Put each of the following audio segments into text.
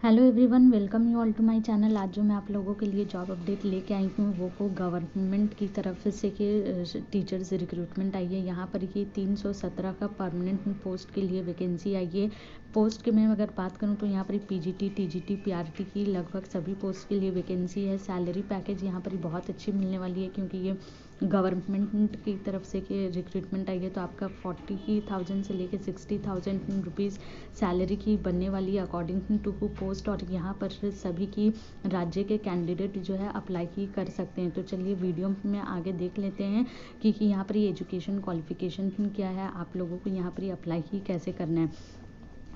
Hello everyone, welcome you all to my channel. आज जो मैं आप लोगों के लिए जॉब अपडेट लेके आई हूँ वो को गवर्नमेंट की तरफ से कि टीचर्स रिक्रूटमेंट आई है। यहाँ पर ये 317 का परमानेंट पोस्ट के लिए वैकेंसी आई है। पोस्ट की मैं अगर बात करूँ तो यहाँ पर पीजीटी, टीजीटी, पीआरटी की लगभग सभी पोस्ट के लिए वैकेंसी है। सैलरी पैकेज यहाँ पर बहुत अच्छी मिलने वाली है क्योंकि ये गवर्नमेंट की तरफ से कि रिक्रूटमेंट आई है, तो आपका 40,000 से लेकर 60,000 रुपीज़ सैलरी की बनने वाली है अकॉर्डिंग टू पोस्ट। और यहाँ पर सभी की राज्य के कैंडिडेट जो है अप्लाई ही कर सकते हैं। तो चलिए वीडियो में आगे देख लेते हैं कि यहाँ पर ये एजुकेशन क्वालिफिकेशन क्या है, आप लोगों को यहाँ पर ये अप्लाई ही कैसे करना है।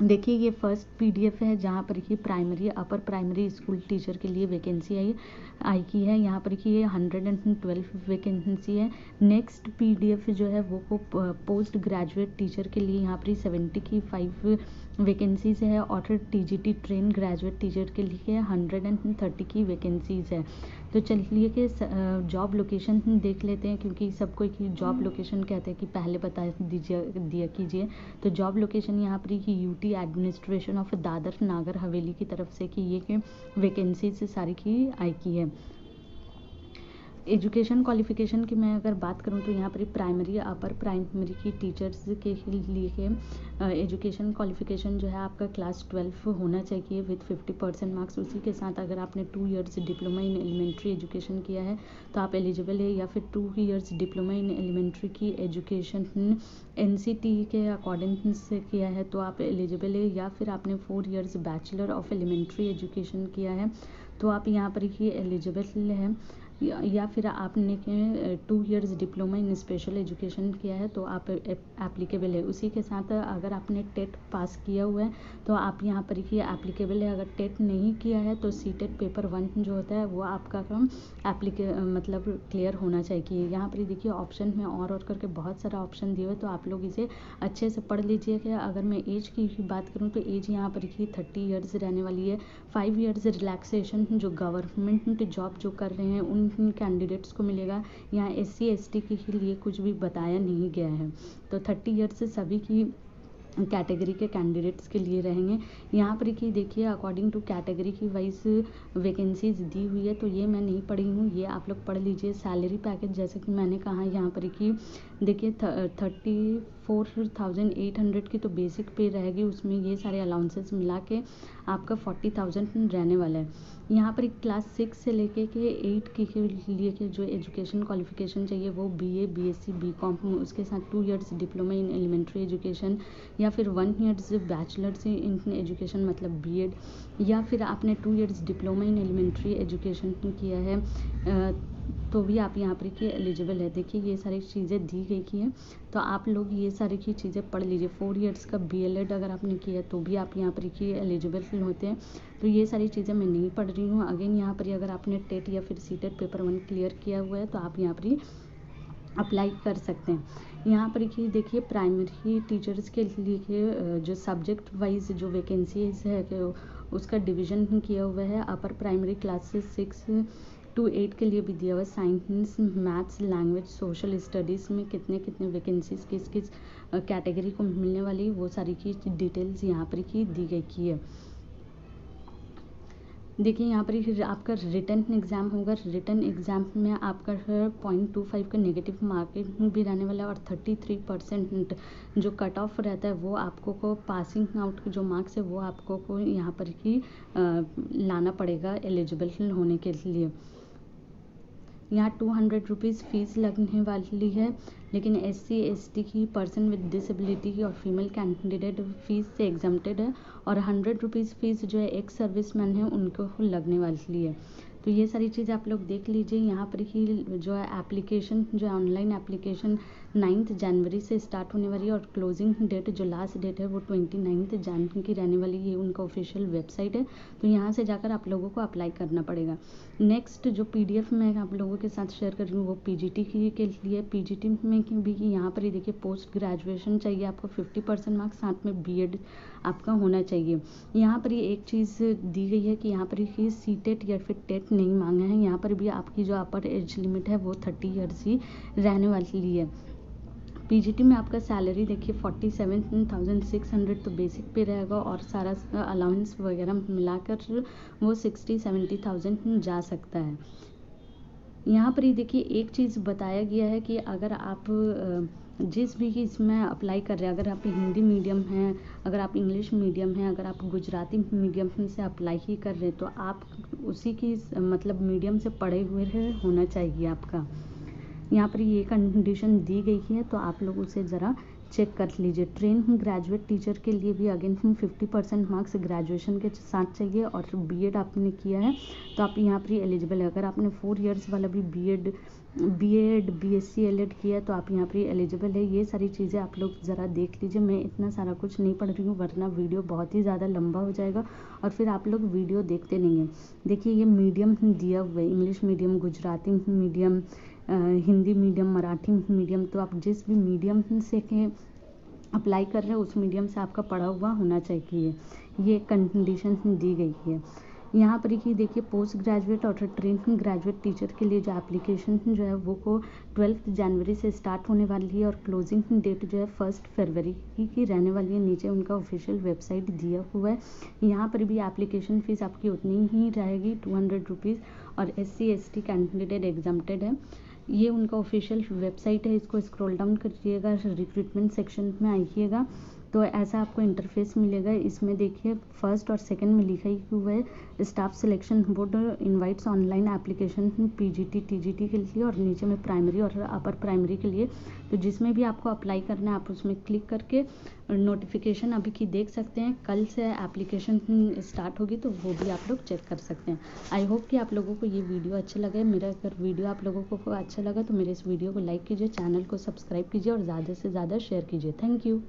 देखिए ये फर्स्ट पीडीएफ है जहाँ पर कि primary upper primary school teacher के लिए वैकेंसी आई की है। यहाँ पर कि ये 112 वैकेंसी है। नेक्स्ट पीडीएफ जो है वो पोस्ट ग्रेजुएट टीचर के लिए यहाँ पर 75 वैकेंसीज है और टीजीटी ट्रेन ग्रेजुएट टीचर के लिए 130 की वैकेंसीज है। तो चलिए कि जॉब लोकेशन देख लेते हैं क्योंकि सबको जॉब लोकेशन कहते हैं कि पहले बता दिया कीजिए। तो जॉब लोकेशन यहाँ पर कि UT administration of Dadar Nagar Haveli की तरफ से कि ये वैकेंसीज सारी की आई की है। एजुकेशन क्वालिफिकेशन की मैं अगर बात करूं तो यहाँ पर प्राइमरी अपर प्राइमरी की टीचर्स के लिए एजुकेशन क्वालिफिकेशन जो है आपका क्लास 12 होना चाहिए विद 50% मार्क्स। उसी के साथ अगर आपने 2 years diploma in elementary education किया है तो आप एलिजिबल है, या फिर 2 इयर्स डिप्लोमा इन एलिमेंट्री की एजुकेशन एनसीटी के अकॉर्डिंग से किया है तो आप एलिजिबल है, या फिर आपने 4 years bachelor of elementary education किया है तो आप यहाँ पर ही एलिजिबल है, या फिर आपने 2 इयर्स डिप्लोमा इन स्पेशल एजुकेशन किया है तो आप एप्लीकेबल है। उसी के साथ अगर आपने टेट पास किया हुआ है तो आप यहाँ पर ही एप्लीकेबल है। अगर टेट नहीं किया है तो सीटेट पेपर 1 जो होता है वो आपका मतलब क्लियर होना चाहिए। यहाँ पर देखिए ऑप्शन में और करके बहुत सारा ऑप्शन दिए हुए, तो आप लोग इसे अच्छे से पढ़ लीजिए। कि अगर मैं एज की बात करूँ तो एज यहाँ पर ही 30 इयर्स रहने वाली है। 5 इयर्स रिलैक्सेशन जो गवर्नमेंट जॉब जो कर रहे हैं उन कैंडिडेट्स को मिलेगा। यहाँ SC ST के लिए कुछ भी बताया नहीं गया है। तो 30 ईयर्स से सभी की कैटेगरी के कैंडिडेट्स के लिए रहेंगे। यहाँ पर कि देखिए अकॉर्डिंग टू कैटेगरी की वाइज वैकेंसीज दी हुई है, तो ये मैं नहीं पढ़ी हूँ, ये आप लोग पढ़ लीजिए। सैलरी पैकेज जैसे कि मैंने कहा यहाँ पर कि देखिए 34,800 की तो बेसिक पे रहेगी, उसमें ये सारे अलाउंसेस मिला के आपका 40,000 रहने वाला है। यहाँ पर क्लास 6 से लेके के 8 के लिए के जो एजुकेशन क्वालिफिकेशन चाहिए वो BA BSc BCom, उसके साथ 2 years diploma in elementary education, या फिर 1 इयर्स बैचलर्स इन एजुकेशन मतलब BEd, या फिर आपने 2 years diploma in elementary education किया है तो भी आप यहाँ पर की एलिजिबल है। देखिए ये सारी चीज़ें दी गई की हैं, तो आप लोग ये सारी की चीज़ें पढ़ लीजिए। 4 इयर्स का BLED अगर आपने किया तो भी आप यहाँ पर की एलिजिबल होते हैं। तो ये सारी चीज़ें मैं नहीं पढ़ रही हूँ। अगेन यहाँ पर अगर आपने टेट या फिर सीटेट पेपर 1 क्लियर किया हुआ है तो आप यहाँ पर अप्लाई कर सकते हैं। यहाँ पर कि देखिए प्राइमरी टीचर्स के लिए जो सब्जेक्ट वाइज जो वैकेंसीज है उसका डिवीज़न किया हुआ है। अपर प्राइमरी क्लासेस 6 to 8 के लिए भी दिया हुआ है। Science, maths, language, social studies में कितने वैकेंसीज किस कैटेगरी को मिलने वाली वो सारी की डिटेल्स यहाँ पर की दी गई की है। देखिए यहाँ पर आपका रिटन एग्ज़ाम होगा। रिटन एग्ज़ाम में आपका 0.25 का नेगेटिव मार्किंग भी रहने वाला है और 33% जो कट ऑफ रहता है वो आपको को पासिंग आउट जो मार्क्स है वो आपको को यहाँ पर ही लाना पड़ेगा एलिजिबल होने के लिए। यहाँ 200 रुपीज़ फ़ीस लगने वाली है, लेकिन SC ST की पर्सन विद डिसेबिलिटी और फीमेल कैंडिडेट फ़ीस से एग्जम्प्टेड है, और 100 रुपीज़ फ़ीस जो है एक्स सर्विसमैन है उनको लगने वाली है। तो ये सारी चीज़ आप लोग देख लीजिए। यहाँ पर ही जो है एप्लीकेशन जो है ऑनलाइन एप्लीकेशन 9 जनवरी से स्टार्ट होने वाली है, और क्लोजिंग डेट जो लास्ट डेट है वो 29 जनवरी की रहने वाली है। ये उनका ऑफिशियल वेबसाइट है, तो यहाँ से जाकर आप लोगों को अप्लाई करना पड़ेगा। नेक्स्ट जो PDF मैं आप लोगों के साथ शेयर कर रही हूँ वो PGT के लिए। PGT में भी यहाँ पर ही देखिए पोस्ट ग्रेजुएशन चाहिए आपको 50% मार्क्स, साथ में BEd आपका होना चाहिए। यहाँ पर ये एक चीज़ दी गई है कि यहाँ पर ही सीटेट या फिर टेट नहीं मांगा है। यहाँ पर भी आपकी जो अपर एज लिमिट है वो 30 ईयर्स ही रहने वाली है। पीजीटी में आपका सैलरी देखिए 47,600 तो बेसिक पे रहेगा और सारा अलाउंस वगैरह मिलाकर वो 60-70,000 जा सकता है। यहाँ पर ही देखिए एक चीज़ बताया गया है कि अगर आप जिस भी इसमें अप्लाई कर रहे हैं, अगर आप हिंदी मीडियम हैं, अगर आप इंग्लिश मीडियम हैं, अगर आप गुजराती मीडियम से अप्लाई ही कर रहे हैं तो आप उसी की मतलब मीडियम से पढ़े हुए होना चाहिए आपका। यहाँ पर ये कंडीशन दी गई है तो आप लोग उसे ज़रा चेक कर लीजिए। ट्रेन ग्रेजुएट टीचर के लिए भी अगेन 50% मार्क्स ग्रेजुएशन के साथ चाहिए और बीएड आपने किया है तो आप यहाँ पर एलिजिबल है। अगर आपने 4 इयर्स वाला भी बीएड बीएससी एलएड किया है तो आप यहाँ पर एलिजिबल है। ये सारी चीज़ें आप लोग ज़रा देख लीजिए। मैं इतना सारा कुछ नहीं पढ़ रही हूँ वरना वीडियो बहुत ही ज़्यादा लंबा हो जाएगा और फिर आप लोग वीडियो देखते नहीं हैं। देखिए ये मीडियम दिया हुआ है, English medium, Gujarati medium, Hindi medium, Marathi medium, तो आप जिस भी मीडियम से के अप्लाई कर रहे हैं उस मीडियम से आपका पढ़ा हुआ होना चाहिए। ये कंडीशन दी गई है। यहाँ पर ही देखिए पोस्ट ग्रेजुएट और ट्रेन ग्रेजुएट टीचर के लिए जो एप्लीकेशन जो है वो को 12 जनवरी से स्टार्ट होने वाली है और क्लोजिंग डेट जो है 1 फरवरी की रहने वाली है। नीचे उनका ऑफिशियल वेबसाइट दिया हुआ है। यहाँ पर भी एप्लीकेशन फ़ीस आपकी उतनी ही रहेगी 200 रुपीज़ और SC ST कैंडिडेट एग्जाम्प्टेड है। ये उनका ऑफिशियल वेबसाइट है, इसको स्क्रॉल डाउन करिएगा, रिक्रूटमेंट सेक्शन में आइएगा तो ऐसा आपको इंटरफेस मिलेगा। इसमें देखिए फर्स्ट और सेकंड में लिखा ही हुआ है staff selection board invites online application PGT TGT के लिए और नीचे में प्राइमरी और अपर प्राइमरी के लिए। तो जिसमें भी आपको अप्लाई करना है आप उसमें क्लिक करके नोटिफिकेशन अभी की देख सकते हैं। कल से एप्लीकेशन स्टार्ट होगी तो वो भी आप लोग चेक कर सकते हैं। आई होप कि आप लोगों को ये वीडियो अच्छा लगे। मेरा अगर वीडियो आप लोगों को अच्छा लगा तो मेरे इस वीडियो को लाइक कीजिए, चैनल को सब्सक्राइब कीजिए और ज़्यादा से ज़्यादा शेयर कीजिए। Thank you.